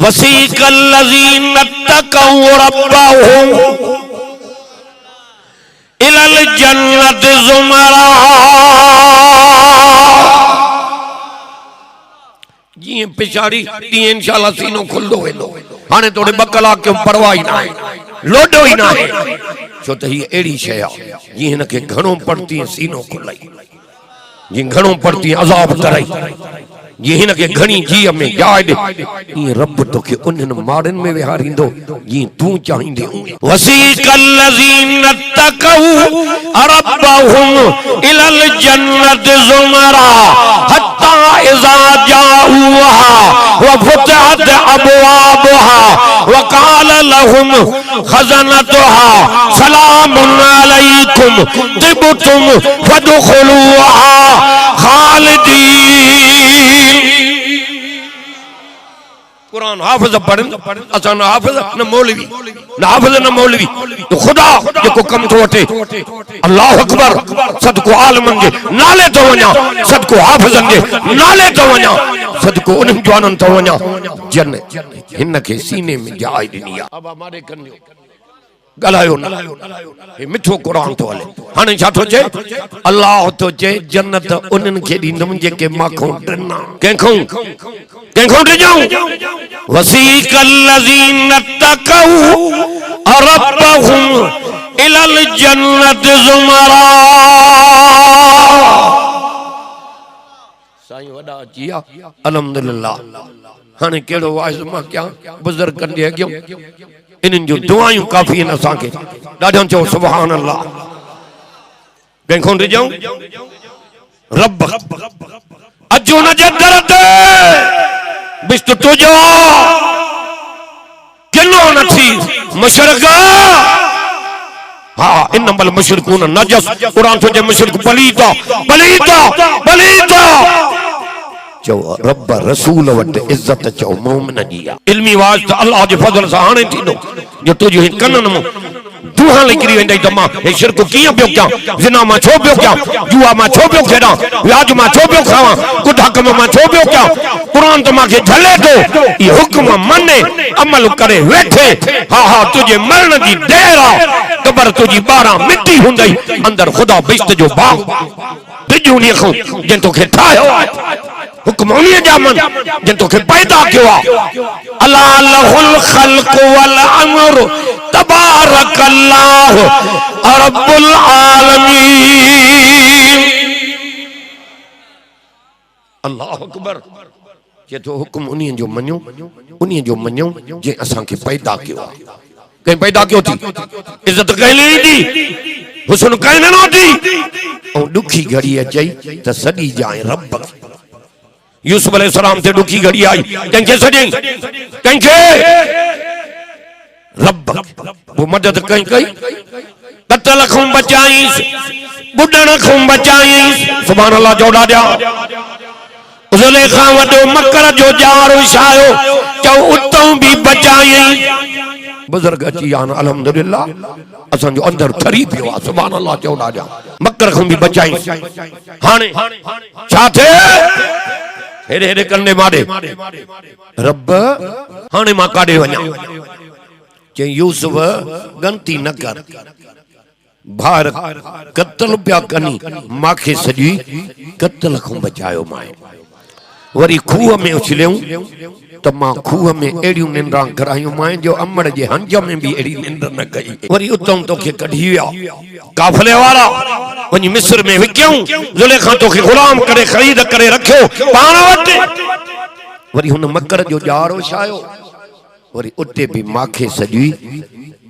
वसीकल लज़ीना तक़ौ रब्बहुम इलल जन्नत ज़ुमरा जी पिछाड़ी ती इंशाअल्लाह सीनो खुलदो वेंदो हाने तोड़े 2 कलाक के परवाह ही ना है लोडो ही ना है छो त ही एड़ी शय आ जी हिन के घणो पड़ती सीनो खुलाई जी घणो पड़ती अज़ाब कराई ये हिन के घणी जी में जाय दे ये रब तो के उन मारन में विहारिंदो ये तू चाहिंदे वसीकल लज़ीना तक़ौ रब्बहुम इलल जन्नत ज़ुमरा हत्ता इज़ा जाऊहा व फतहत अबवाबहा व क़ाल लहुम खज़नतुहा सलामुन अलैकुम तिबतुम फदखुलूहा खालिदीन। कुरान हाफिज पढ़न असा न हाफिज न मौलवी न हाफिज न मौलवी तो खुदा जेको कम तो वठे अल्लाह अकबर सदको आलमन जे नाले तो वणा सदको हाफिजन जे नाले तो वणा सदको उन जवानन तो वणा जन हिन के सीने में जाय दिनी आ अब हमारे कन्यो गलायो न हे मिठो कुरान तो हले हाने छा तो चे अल्लाह तो चे जन्नत उनन के दींदम जेके माखो डरना केखो जाऊं वसीकल लज़ीना तक़ौ रब्बहुम इलल जन्नत ज़ुमरा साईं वडा जिया अल्हम्दुलिल्लाह हाने केड़ो वाइस मां क्या बुजुर्ग कंदे अगियो इनन जो दुआयूं काफी इन असा के ॾाढो चओ सुभान अल्लाह कंखो जाऊं रब अजो न जे दर ते बिस्त तुझो किलो न थी मुशरक हाँ इन बल मुशरकून नजस कुरान तो जे मुशरक पलीता चो रब रसूल वट इज्जत चो मोमिन जी इल्मी वाज अल्लाह जे फजल से हाने थींदो जो तुझे कनन में दुहा निकरी वेंदई त मां हे शिरक कियां पियो कयां जिना मां छो पियो कयां जुआ मां छो पियो खेडां व्याज मां छो पियो खावां कुठ हक में मां छो पियो कयां कुरान तो मांखे झले तो ये हुक्म मने अमल करे वेठे हा तुझे मरण जी देर आ कबर तुझी 12 मिट्टी हुंदई अंदर खुदा बिश्त जो बाग दिजू नहीं खो जिन तो के ठायो हुक्म उन्हीं जा मन जिन तोखे पैदा कियो आ। अला लहुल खल्क़ वल अम्र तबारकल्लाहु रब्बुल आलमीन। अल्लाहु अकबर। जे तो हुक्म उन्हीं जो मनियो जे असां के पैदा कियो आ। कहीं पैदा क्यों थी? इज्जत कहीं नहीं दी, हुस्न कहीं न दी। और दुखी घड़ी अचई त सदी जाए रब। यूसुफ अलैहिस्सलाम ते दुखी घड़ी आई, कंखे सदी कंखे रब वो मदद कहीं कई। कत्ल खूं बचाईस, बुढ़ण खूं बचाईस। सुभान अल्लाह जोड़ा दिया। ज़ुलेखा वडो मकर जो जार उछायो, चौ उतों भी बचाई। बुजुर्ग अची आन अल्हम्दुलिल्लाह असां जो अंदर थरी पियो आ। सुभान अल्लाह चौड़ा जा मकर खां भी बचाई। हाणे छा थे हेरे हेरे करने मारे रब हाणे मां काॾे वञा। चई यूसुफ गलती न कर, भार कत्ल पिया कनी, माखे सॼी कत्ल खां बचायो माए। वरी खूह में उछलियूं त मां खूह में अहिड़ियूं निंड्रा करायूं माए जो अमड़ जे हंज में भी अहिड़ी निंड न कई। वरी उतां तोखे कढी विया काफले वारा, वञी मिस्र में विकियूं। ज़ुलेखा तोखे गुलाम करे ख़रीद करे रखियो पाण वटि। वरी हुन मकर जो ॼारो छायो, वरी उते भी माखे सॼी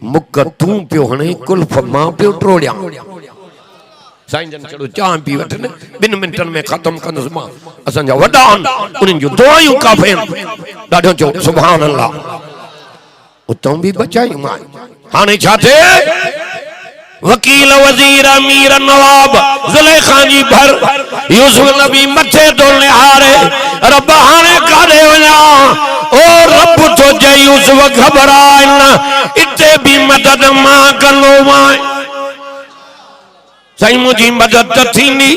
मुक तूं पियो हणे, कुल्फ मां पियो टोड़ियां। साईं जन चढ़ो चाह पी वठनि, 2 मिंटनि में ख़त्म कंदुसि मां। असांजा वॾा आहिनि, उन्हनि जूं दुआयूं काफ़ी आहिनि। ॾाढो चओ सुभान अल्लाह। उतां बि बचायूं मां। हाणे छा थिए? वकील वज़ीर अमीर नवाब ज़ुलेखा जी भर यूसुफ नबी मथे तो निहारे रब हाणे काॾे वञा? ओ रब तो चई यूसुफ घबराए न, इते भी मदद मां कंदो मां। साईं मुझी मदद थींदी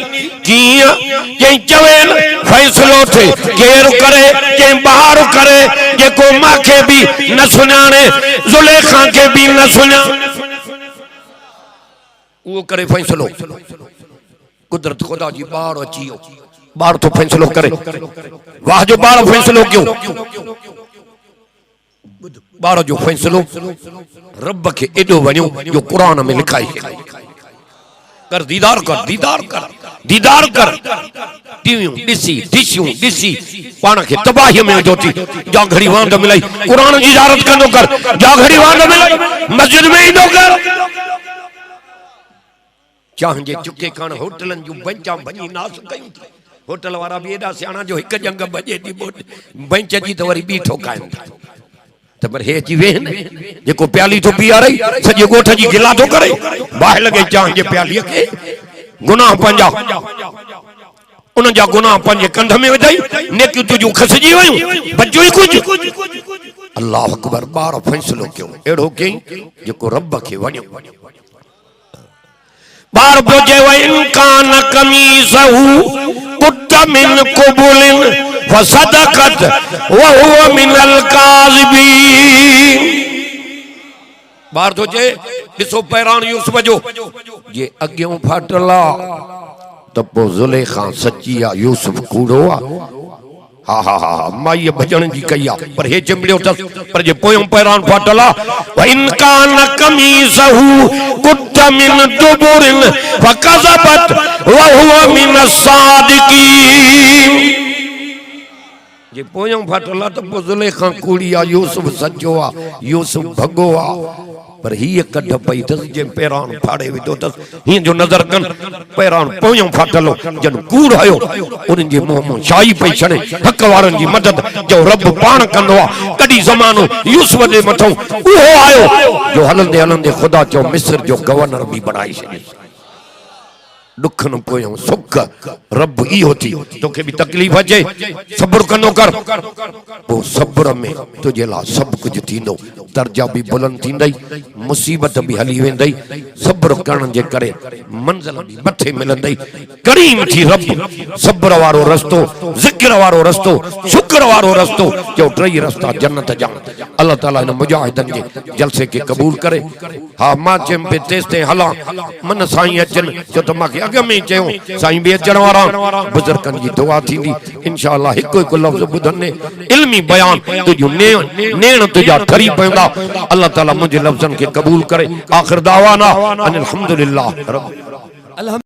कीअं? जंहिं चवे फ़ैसिलो थे केरु करे, जंहिं ॿार करे, जेको माखे भी न सुञाणे, ज़ुलेखा के भी न सुञाणे, वो करे फ़ैसिलो। कुदरत खुदा जी ॿार अची वियो, ॿार तो फ़ैसिलो करे। वाह जो ॿार फ़ैसिलो कयो, ॿार जो फ़ैसिलो रब खे एॾो वणियो जो क़ुरान में लिखाई कर। दीदार कर, दीदार कर, दीदार कर। टीवियूं ॾिसी डिशियूं ॾिसी पाण खे तबाही में विझो थी। जा घड़ी वांद मिलाई क़ुरान जी इजारत कंदो कर, जा घड़ी वांद मिलाई मस्जिद में ईंदो कर। चांहि चुके कान होटलन जूं बेंचां भञी नास कयूं। होटल वारा भी एॾा सियाणा जो हिकु जंग बजे थी बेंच जी त वरी ॿी ठोकाइनि था। त पर हे अची वेह न, जेको प्याली थो पीआरई सॼे ॻोठ जी गिला थो करे। बाहि लॻे चांहि जे प्यालीअ खे। गुनाह पंहिंजा, उन जा गुनाह पंहिंजे कंध में विधई, नेकियूं तुंहिंजूं खसिजी वयूं, बचियो ई कुझु। अल्लाह अकबर। ॿार फ़ैसिलो कयो अहिड़ो कयईं जेको रब खे वणियो। बार बोझे व इनकान कमीसहु कुत मिन कुबुलिन फसदकत व हुव मिनल काज़िबीन। बार तो जे ॾिसो पैरान यूसुफ जो जे अॻियों फाटला त पोइ ज़ुलेखा सची आ, यूसुफ कूड़ो आ। हा हा हा माई भजन जी कई आ, पर हे चिमड़ियो अथसि। पर जे पोयों पैरान फाटल आ। व इनकान कमीसहु कुत मिन दुबुरिन फकज़बत व हुव मिन सादिकीन। जे पोयों फाटल आ त पोइ ज़ुलेखा कूड़ी आ, यूसुफ सचो आ, यूसुफ भगो आ। पर हीअ कढ पई अथसि जे पैरान फाड़े विधो अथसि। हीअं जो नज़र कन पैरान पोयों फाटलो जन कूड़ हयो, उन्हनि जे मुंहं मां शाही पई छॾे। हक़ वारनि जी मदद जो रब पाण कंदो आ। कॾहिं ज़मानो यूसुफ जे मथां उहो आयो जो हलंदे हलंदे ख़ुदा चओ मिस्र जो गवर्नर भी बणाए छॾे। दुख न पोयों सुख रब इहो थी। तोखे भी तकलीफ़ अचे सब्र कंदो कर, पोइ सब्र में तुझे लाइ सभु कुझु थींदो। दर्जा भी बुलंद थींदई, मुसीबत भी हली वेंदई। सब्र करण जे करे मंज़िल भी मथे मिलंदई। करीम थी रब सब्र वारो रस्तो, ज़िक्र वारो रस्तो, शुक्र वारो रस्तो, जो 3 रस्ता जन्नत जा। अल्लाह ताला इन मुजाहिदन जे जलसे के कबूल करे। हा मां चयमि पे तेसिताईं हलां मन साईं अचनि, छो त मूंखे अॻ में चयो साईं भी अचण वारा। बुज़ुर्गनि जी दुआ थींदी। इंशाअल्लाह हिकु हिकु लफ्ज़ ॿुधंदे इल्मी बयान तुझो नेण तुझा ठरी पवंदा। अल्लाह ताला मुंहिंजे लफ्ज़नि खे क़बूल करे। आख़िर दावाना अनिल हम्दुलिल्लाह रब।